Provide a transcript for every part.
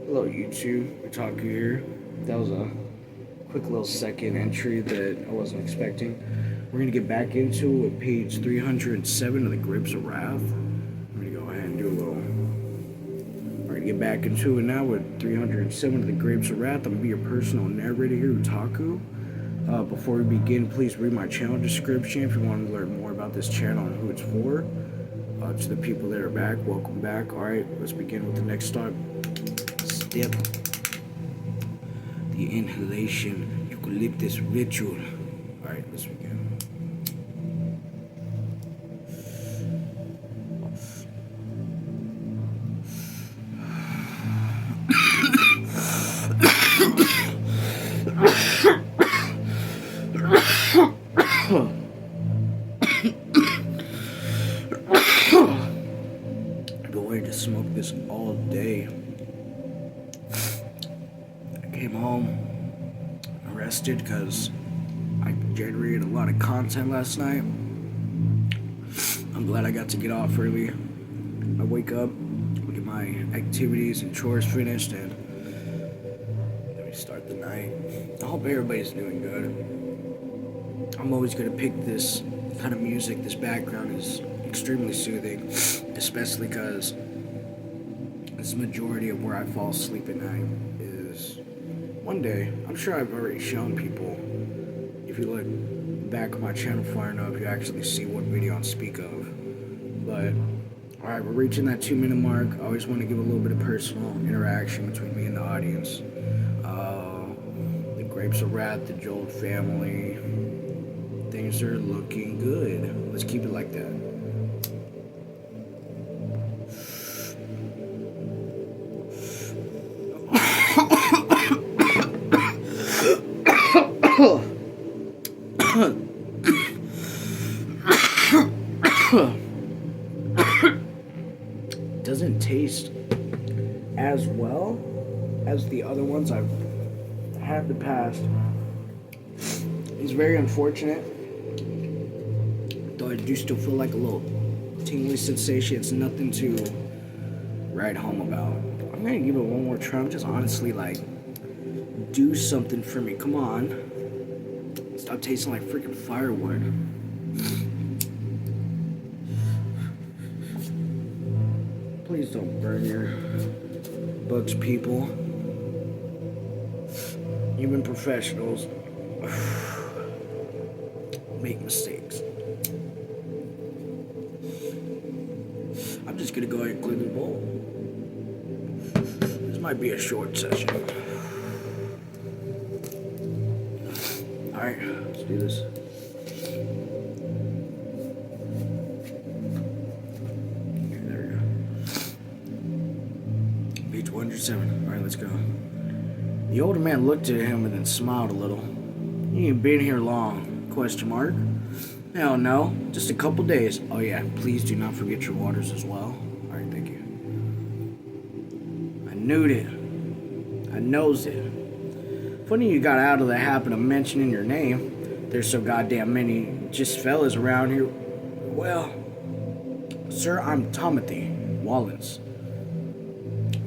Hello YouTube, Otaku here. That was a quick little second entry that I wasn't expecting. We're gonna get back into it with page 307 of the Grapes of Wrath. I'm gonna go ahead and do a little. We're gonna get back into it now with 307 of the Grapes of Wrath. I'm gonna be your personal narrator here, Otaku. Before we begin, please read my channel description if you want to learn more about this channel and who it's for. To the people that are back, welcome back. Alright, let's begin with the next step. The inhalation eucalyptus ritual. Alright, let's begin. I've been waiting to smoke this all day. I came home, rested because I generated a lot of content last night. I'm glad I got to get off early. I wake up, get my activities and chores finished, and then we start the night. I hope everybody's doing good. I'm always going to pick this kind of music. This background is extremely soothing, especially because this majority of where I fall asleep at night is one day. I'm sure I've already shown people. If you look back on my channel far enough, you actually see what video I'm speak of. But alright, we're reaching that 2-minute mark. I always want to give a little bit of personal interaction between me and the audience. The Grapes of Wrath, the Joel family, things are looking good. Let's keep it like that. Doesn't taste as well as the other ones I've had in the past. It's very unfortunate, though I do still feel like a little tingly sensation. It's nothing to write home about. I'm gonna give it one more try. I'm just honestly like, do something for me. Come on. Stop tasting like freaking firewood. Please don't burn your bugs, people. Even professionals make mistakes. I'm just gonna go ahead and clean the bowl. This might be a short session. Alright, let's do this. Page 107. Alright, let's go. The older man looked at him and then smiled a little. You ain't been here long, question mark. Hell no, just a couple days. Oh yeah, please do not forget your waters as well. Alright, thank you. I knew it. I knows it. Funny you got out of the habit of mentioning your name. There's so goddamn many just fellas around here. Well, sir, I'm Timothy Wallens.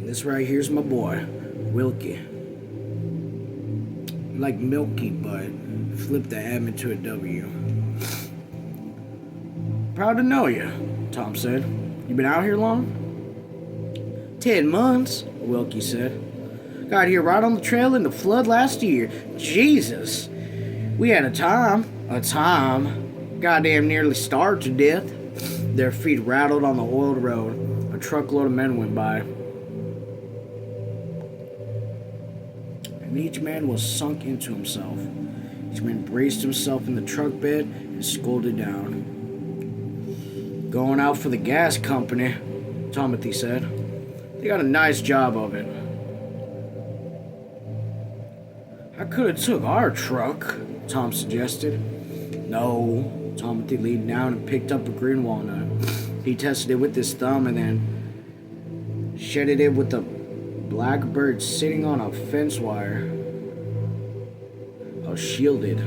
This right here's my boy, Wilkie. Like Milky, but flip the M into a W. Proud to know you, Tom said. You been out here long? 10 months, Wilkie said. Got here right on the trail in the flood last year. Jesus. We had a time. Goddamn nearly starved to death. Their feet rattled on the oiled road. A truckload of men went by. And each man was sunk into himself. Each man braced himself in the truck bed and scolded down. Going out for the gas company, Timothy said. They got a nice job of it. I could have took our truck, Tom suggested. No, Timothy leaned down and picked up a green walnut. He tested it with his thumb and then shedded it with a blackbird sitting on a fence wire. Oh, shielded. I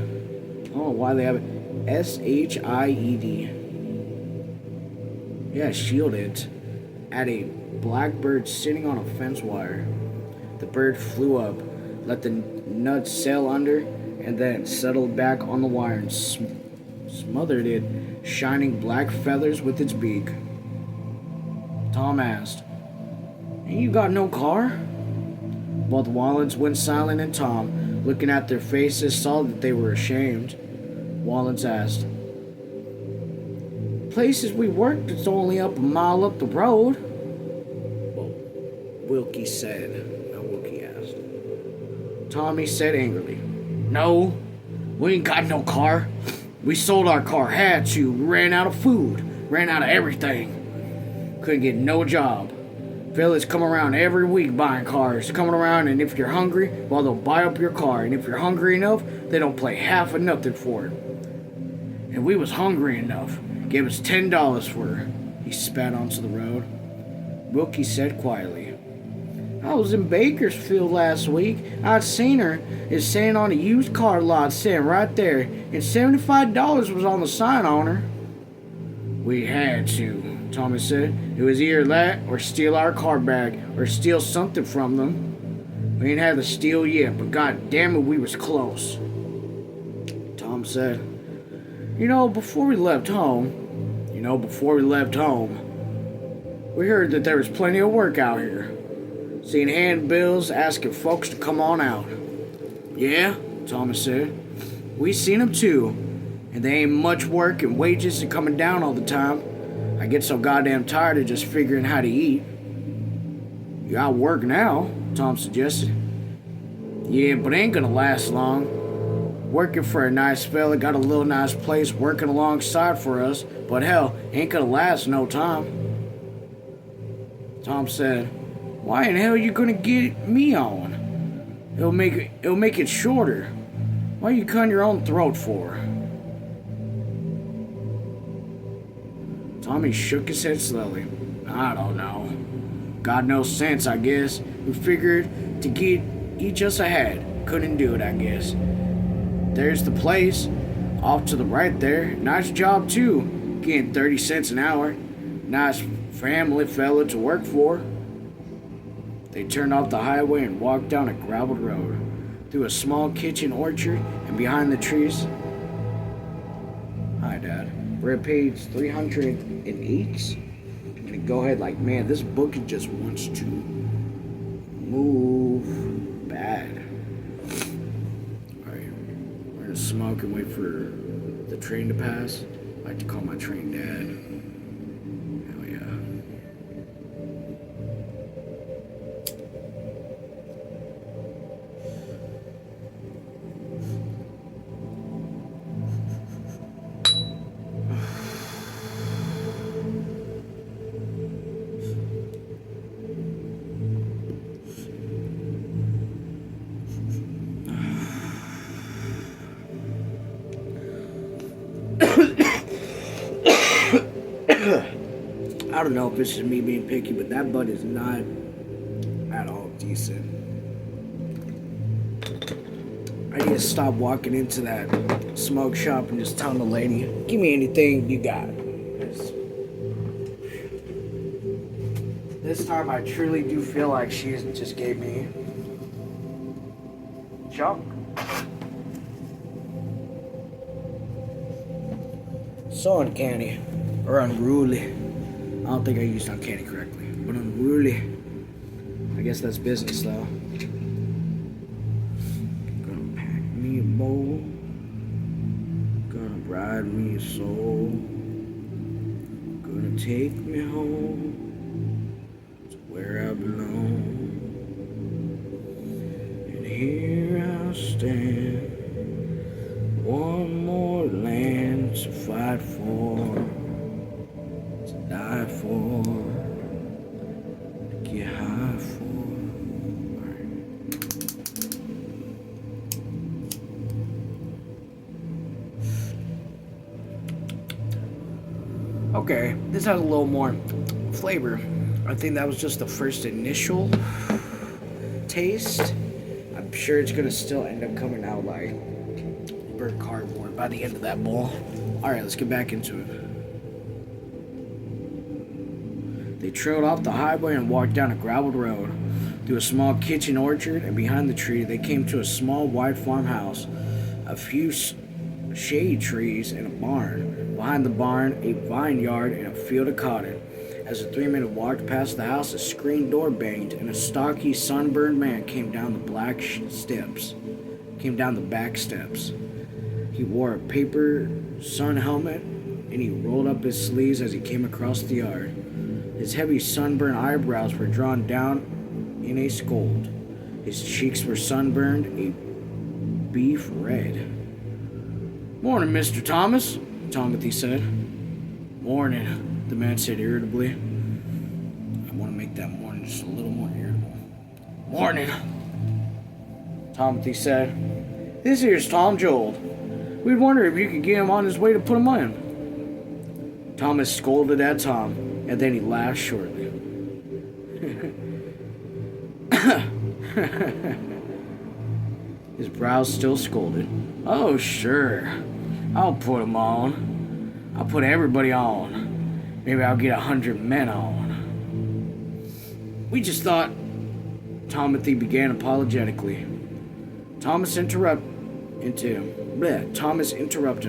don't know why they have it. S-H-I-E-D. Yeah, shielded. at a blackbird sitting on a fence wire. The bird flew up, let the nuts sail under, and then settled back on the wire and smothered it, shining black feathers with its beak. Tom asked, "Ain't you got no car?" Both Wallens went silent, and Tom, looking at their faces, saw that they were ashamed. Wallens asked, "Places we worked is only up a mile up the road." Well, Wilkie said. No, Wilkie asked. Tommy said angrily, "No, we ain't got no car. We sold our car, had to, ran out of food, ran out of everything. Couldn't get no job. Fellas come around every week buying cars, coming around, and if you're hungry, well, they'll buy up your car, and if you're hungry enough, they don't play half of nothing for it. And we was hungry enough. Gave us $10 for her." He spat onto the road. Wilkie said quietly, "I was in Bakersfield last week. I'd seen her. It's saying on a used car lot, sitting right there, and $75 was on the sign on her." "We had to," Tommy said. "It was either that or steal our car back or steal something from them. We ain't had the steal yet, but god damn it, we was close." Tom said, Before we left home, we heard that there was plenty of work out here. Seen handbills asking folks to come on out." "Yeah," Thomas said. "We seen them too. And they ain't much work and wages are coming down all the time. I get so goddamn tired of just figuring how to eat." "You got work now," Tom suggested. "Yeah, but it ain't gonna last long. Working for a nice fella, got a little nice place working alongside for us, but hell, ain't gonna last no time." Tom said, "Why in hell are you gonna get me on? It'll make it shorter. Why are you cutting your own throat for?" Tommy shook his head slowly. "I don't know. Got no sense, I guess. We figured to get each us ahead. Couldn't do it, I guess. There's the place, off to the right there. Nice job, too. Getting 30 cents an hour. Nice family fella to work for." They turned off the highway and walked down a graveled road, through a small kitchen orchard, and behind the trees. "Hi, Dad. We're at page 308. I'm gonna go ahead man, this book just wants to move bad. Alright, we're gonna smoke and wait for the train to pass. I like to call my train Dad. Hell yeah. I don't know if this is me being picky, but that bud is not at all decent. I need to stop walking into that smoke shop and just tell the lady, "Give me anything you got." This time I truly do feel like she just gave me junk. So uncanny. Or unruly. I don't think I used uncanny correctly. But unruly. I guess that's business though. Gonna pack me a bowl. Gonna ride me a soul. Gonna take me home to where I belong. And here I stand. One more land to fight for. Die for, get high for. Right. Okay, this has a little more flavor. I think that was just the first initial taste. I'm sure it's gonna still end up coming out like burnt cardboard by the end of that bowl. Alright, let's get back into it. They trailed off the highway and walked down a graveled road, through a small kitchen orchard, and behind the tree they came to a small white farmhouse, a few shade trees, and a barn. Behind the barn, a vineyard and a field of cotton. As the 3 men walked past the house, a screen door banged, and a stocky, sunburned man came down the back steps. He wore a paper sun helmet, and he rolled up his sleeves as he came across the yard. His heavy sunburned eyebrows were drawn down in a scold. His cheeks were sunburned a beef red. "Morning, Mr. Thomas," Timothy said. "Morning," the man said irritably. I want to make that morning just a little more irritable. "Morning," Timothy said. "This here's Tom Jold. We'd wonder if you could get him on his way to put him in." Thomas scolded at Tom, and then he laughed shortly. His brows still scolded. "Oh, sure. I'll put him on. I'll put everybody on. Maybe I'll get 100 men on." "We just thought," Timothy began apologetically. Thomas interrupted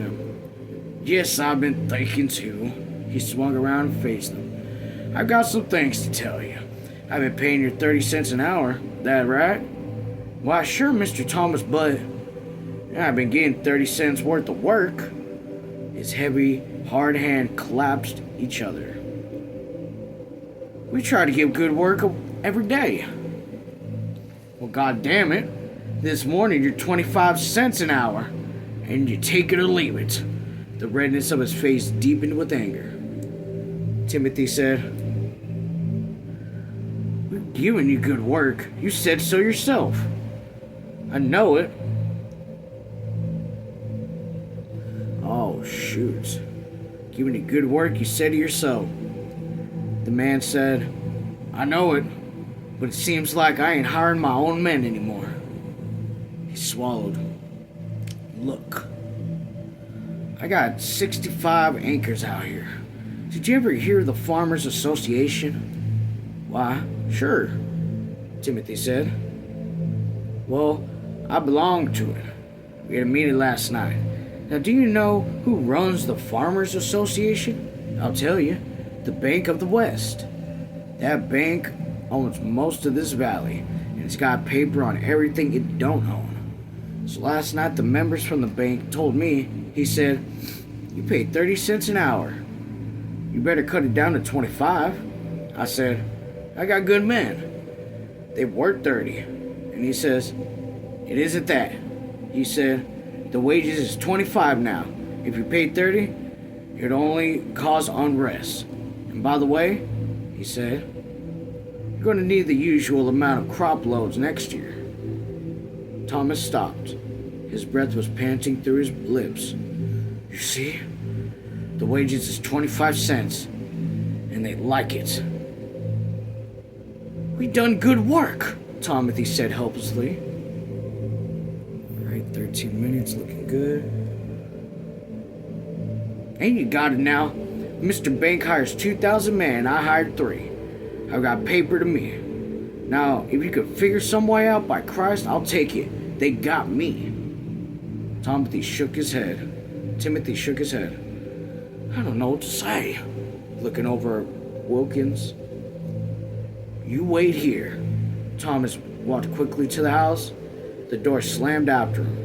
him. "Yes, I've been thinking too." He swung around and faced them. "I've got some things to tell you. I've been paying you 30 cents an hour. That right?" "Why, sure, Mr. Thomas, but..." "I've been getting 30 cents worth of work." His heavy, hard hand collapsed each other. "We try to give good work every day." "Well, God damn it. This morning you're 25 cents an hour, and you take it or leave it." The redness of his face deepened with anger. Timothy said, "We're giving you good work. You said so yourself." "I know it." "Oh, shoot. Giving you good work, you said it yourself." The man said, "I know it, but it seems like I ain't hiring my own men anymore." He swallowed. "Look, I got 65 acres out here. Did you ever hear of the Farmers Association?" "Why, sure," Timothy said. "Well, I belong to it. We had a meeting last night. Now, do you know who runs the Farmers Association? I'll tell you. The Bank of the West. That bank owns most of this valley, and it's got paper on everything it don't own. So last night the members from the bank told me," he said, "you pay 30 cents an hour. You better cut it down to 25. I said, "I got good men. They work 30. And he says, "It isn't that." He said, "The wages is 25 now. If you paid 30, it'd only cause unrest. And by the way," he said, "you're going to need the usual amount of crop loads next year." Thomas stopped. His breath was panting through his lips. "You see, the wages is 25 cents, and they like it." "We done good work," Timothy said helplessly. Alright, 13 minutes, looking good. "And you got it now. Mr. Bank hires 2,000 men, and I hired 3. I've got paper to me. Now, if you could figure some way out, by Christ, I'll take it. They got me." Timothy shook his head. "I don't know what to say." Looking over at Wilkins. "You wait here." Thomas walked quickly to the house. The door slammed after him.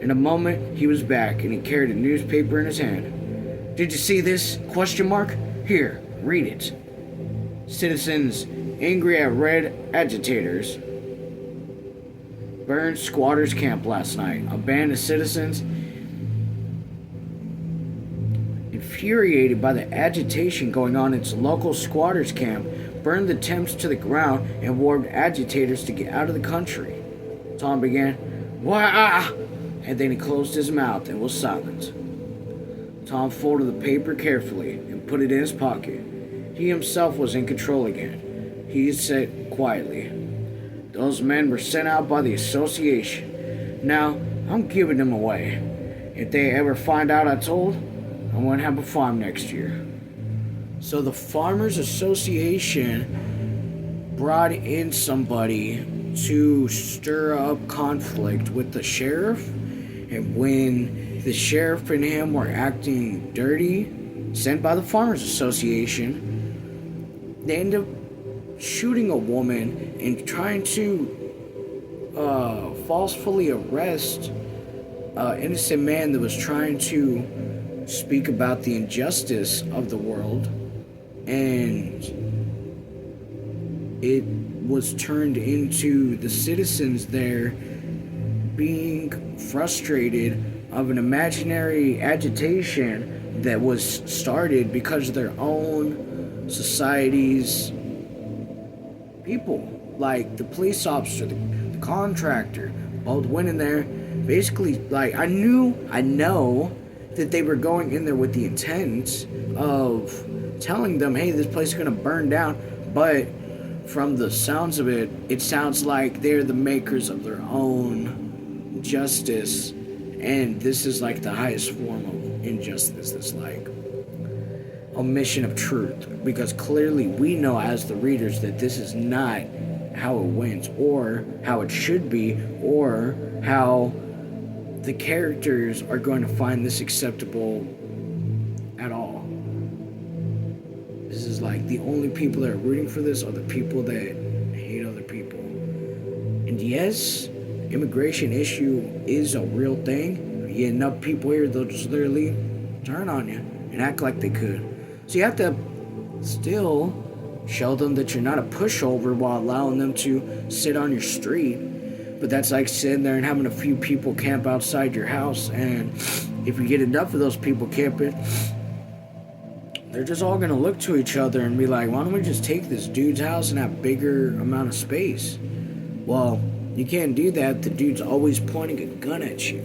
In a moment, he was back, and he carried a newspaper in his hand. "Did you see this? Question mark? Here, read it. Citizens angry at red agitators burned squatters' camp last night. A band of citizens, infuriated by the agitation going on in its local squatters' camp, burned the tents to the ground and warned agitators to get out of the country." Tom began, "Why?" And then he closed his mouth and was silent. Tom folded the paper carefully and put it in his pocket. He himself was in control again. He said quietly, "Those men were sent out by the association. Now, I'm giving them away. If they ever find out I told, I won't have a farm next year." So the Farmers Association brought in somebody to stir up conflict with the sheriff, and when the sheriff and him were acting dirty, sent by the Farmers Association, they ended up shooting a woman and trying to falsely arrest an innocent man that was trying to speak about the injustice of the world, and it was turned into the citizens there being frustrated of an imaginary agitation that was started because of their own society's people, like the police officer, the contractor, both went in there. Basically, like, I know that they were going in there with the intent of telling them, hey, this place is going to burn down, but from the sounds of it, it sounds like they're the makers of their own justice, and this is like the highest form of injustice. That's like omission of truth, because clearly we know as the readers that this is not how it went, or how it should be, or how the characters are going to find this acceptable at all. This is like the only people that are rooting for this are the people that hate other people. And yes, immigration issue is a real thing. You get enough people here, they'll just literally turn on you and act like they could. So you have to still show them that you're not a pushover while allowing them to sit on your street. But that's like sitting there and having a few people camp outside your house, and if you get enough of those people camping, they're just all gonna look to each other and be like, why don't we just take this dude's house and have bigger amount of space? Well, you can't do that. The dude's always pointing a gun at you.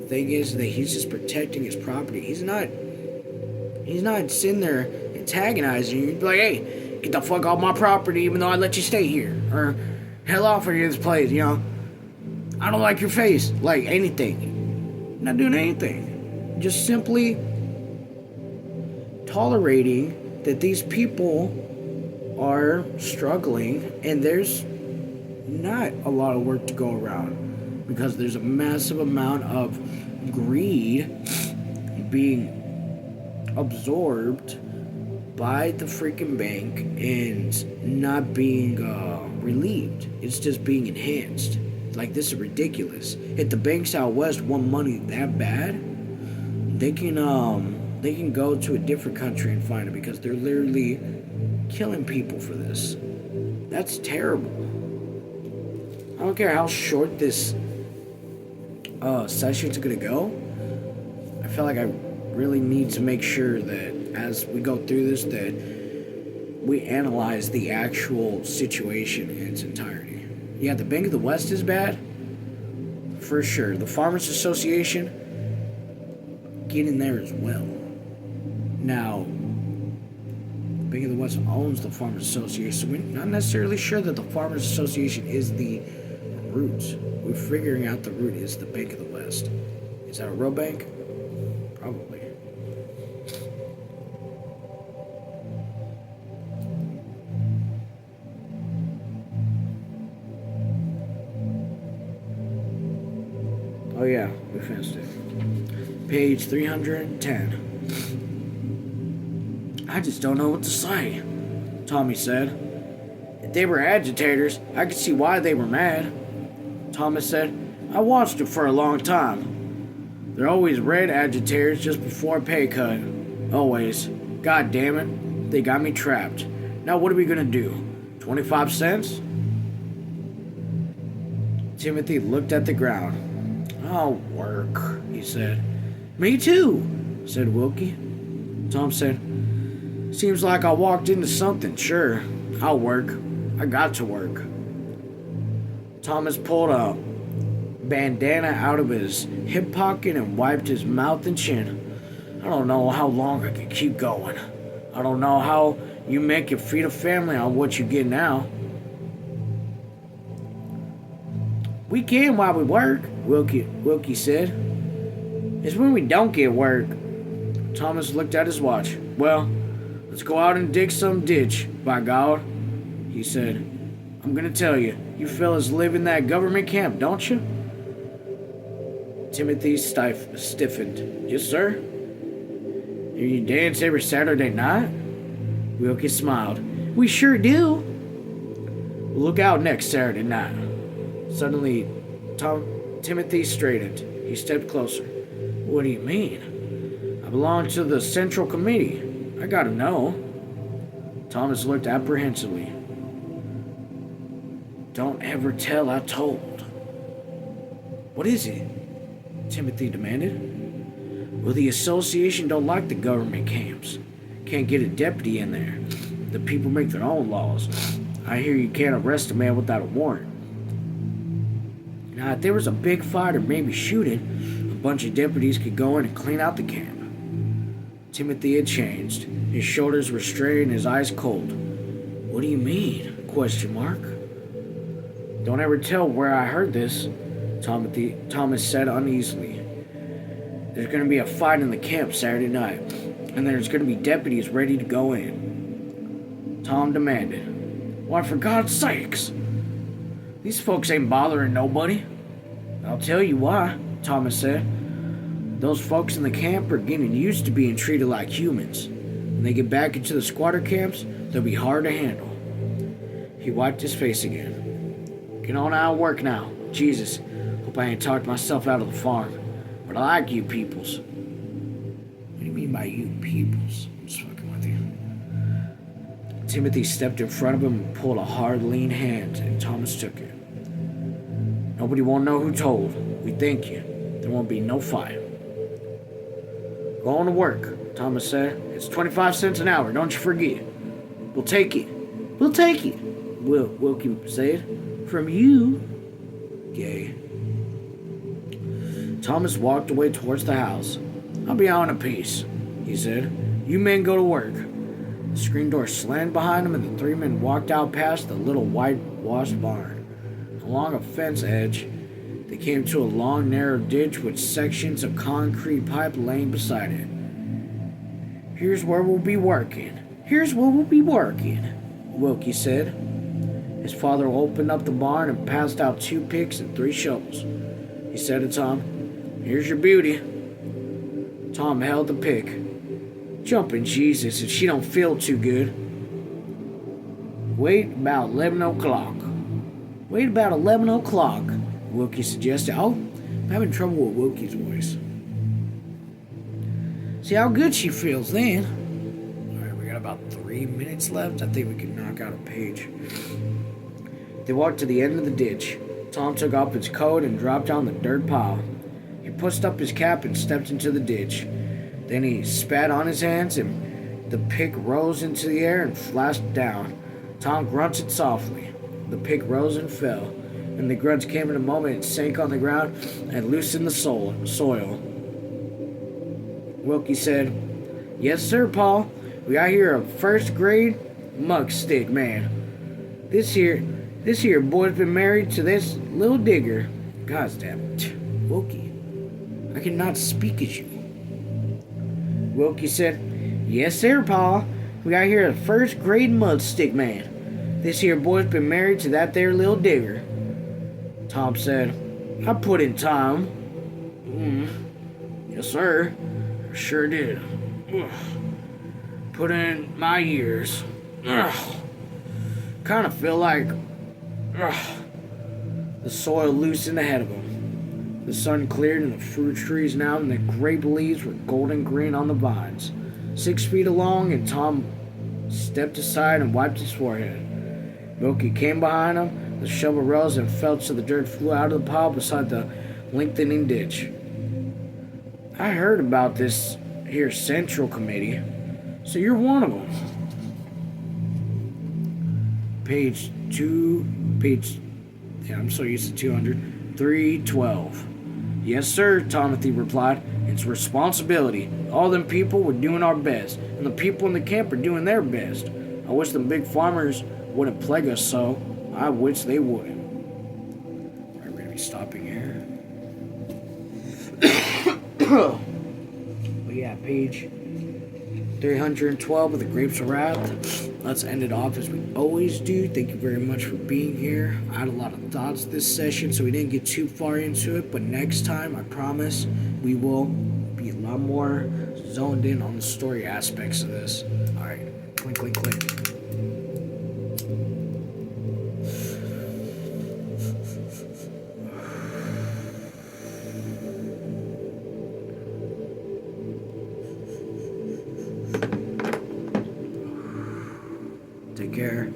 The thing is that he's just protecting his property. He's not sitting there antagonizing you. He'd be like, hey, get the fuck off my property even though I let you stay here. Or hell off of this place, you know. I don't like your face. Like anything. Not doing anything. Just simply tolerating that these people are struggling, and there's not a lot of work to go around because there's a massive amount of greed being absorbed by the freaking bank and not being relieved. It's just being enhanced. Like, this is ridiculous. If the banks out west want money that bad, they can go to a different country and find it, because they're literally killing people for this. That's terrible. I don't care how short this session's gonna go. I feel like I really need to make sure that as we go through this, that we analyze the actual situation in its entirety. Yeah, the Bank of the West is bad, for sure. The Farmers Association, get in there as well. Now, the Bank of the West owns the Farmers Association, so we're not necessarily sure that the Farmers Association is the root. We're figuring out the root is the Bank of the West. Is that a real bank? Probably. Oh yeah, we finished it. Page 310. I just don't know what to say, Tommy said. If they were agitators, I could see why they were mad. Thomas said, I watched it for a long time. They're always red agitators just before a pay cut. Always. God damn it. They got me trapped. Now what are we gonna do? 25 cents? Timothy looked at the ground. I'll work, he said. Me too, said Wilkie. Tom said, seems like I walked into something. Sure, I'll work. I got to work. Thomas pulled a bandana out of his hip pocket and wiped his mouth and chin. I don't know how long I can keep going. I don't know how you make your feed a family on what you get now. We can while we work, Wilkie said. It's when we don't get work. Thomas looked at his watch. Well, Let's go out and dig some ditch, by God, he said. I'm gonna tell you, you fellas live in that government camp, don't you? Timothy stiffened. Yes, sir. And you dance every Saturday night? Wilkie smiled. We sure do. Look out next Saturday night. Suddenly, Timothy straightened. He stepped closer. What do you mean? I belong to the Central Committee. I gotta know. Thomas looked apprehensively. Don't ever tell I told. What is it? Timothy demanded. Well, the association don't like the government camps. Can't get a deputy in there. The people make their own laws. I hear you can't arrest a man without a warrant. Now, if there was a big fight or maybe shooting, a bunch of deputies could go in and clean out the camp. Timothy had changed. His shoulders were straight and his eyes cold. What do you mean? ? Don't ever tell where I heard this, Thomas said uneasily. There's going to be a fight in the camp Saturday night, and there's going to be deputies ready to go in. Tom demanded. Why, for God's sakes? These folks ain't bothering nobody. I'll tell you why, Thomas said. Those folks in the camp are getting used to being treated like humans. When they get back into the squatter camps, they'll be hard to handle. He wiped his face again. Get on out of work now. Jesus, hope I ain't talked myself out of the farm. But I like you peoples. What do you mean by you peoples? I'm just fucking with you. Timothy stepped in front of him and pulled a hard, lean hand, and Thomas took it. Nobody won't know who told. We thank you. There won't be no fight. Go on to work, Thomas said. It's 25 cents an hour, don't you forget. We'll take it. We'll take it, Wilkie said. From you. Gay. Thomas walked away towards the house. I'll be on a piece, he said. You men go to work. The screen door slammed behind him, and the three men walked out past the little whitewashed barn. Along a fence edge, they came to a long, narrow ditch with sections of concrete pipe laying beside it. Here's where we'll be working. Here's where we'll be working, Wilkie said. His father opened up the barn and passed out 2 picks and 3 shovels. He said to Tom, Here's your beauty. Tom held the pick. Jumping Jesus, if she don't feel too good. Wait about 11 o'clock. Wait about 11 o'clock, Wilkie suggested. Oh, I'm having trouble with Wilkie's voice. See how good she feels then. Alright, we got about 3 minutes left. I think we can knock out a page. They walked to the end of the ditch. Tom took off his coat and dropped down the dirt pile. He pushed up his cap and stepped into the ditch. Then he spat on his hands and the pick rose into the air and flashed down. Tom grunted softly. The pick rose and fell, and the grunts came in a moment and sank on the ground and loosened the soil. Wilkie said, Yes, sir, Paul. We got here a first-grade muck stick man. This here boy's been married to this little digger. God damn it. Wilkie, I cannot speak as you. Wilkie said, Yes, sir, Paul. We got here a first-grade mud stick man. This here boy's been married to that there little digger. Tom said, I put in time. Yes, sir. I sure did. Put in my years. Kind of feel like the soil loosened ahead of him. The sun cleared and the fruit trees now and the grape leaves were golden green on the vines. 6 feet along, and Tom stepped aside and wiped his forehead. Wilkie came behind him. The shovel rose and fell so the dirt flew out of the pile beside the lengthening ditch. I heard about this here Central Committee, so you're one of them. I'm so used to 200. 312. Yes, sir, Timothy replied. It's responsibility. All them people were doing our best, and the people in the camp are doing their best. I wish them big farmers wouldn't plague us so. I wish they wouldn't. We're going to be stopping here. But yeah, page 312 of the Grapes of Wrath. Let's end it off as we always do. Thank you very much for being here. I had a lot of thoughts this session, so we didn't get too far into it, but next time, I promise, we will be a lot more zoned in on the story aspects of this. Alright, clink, clink, clink. Take care.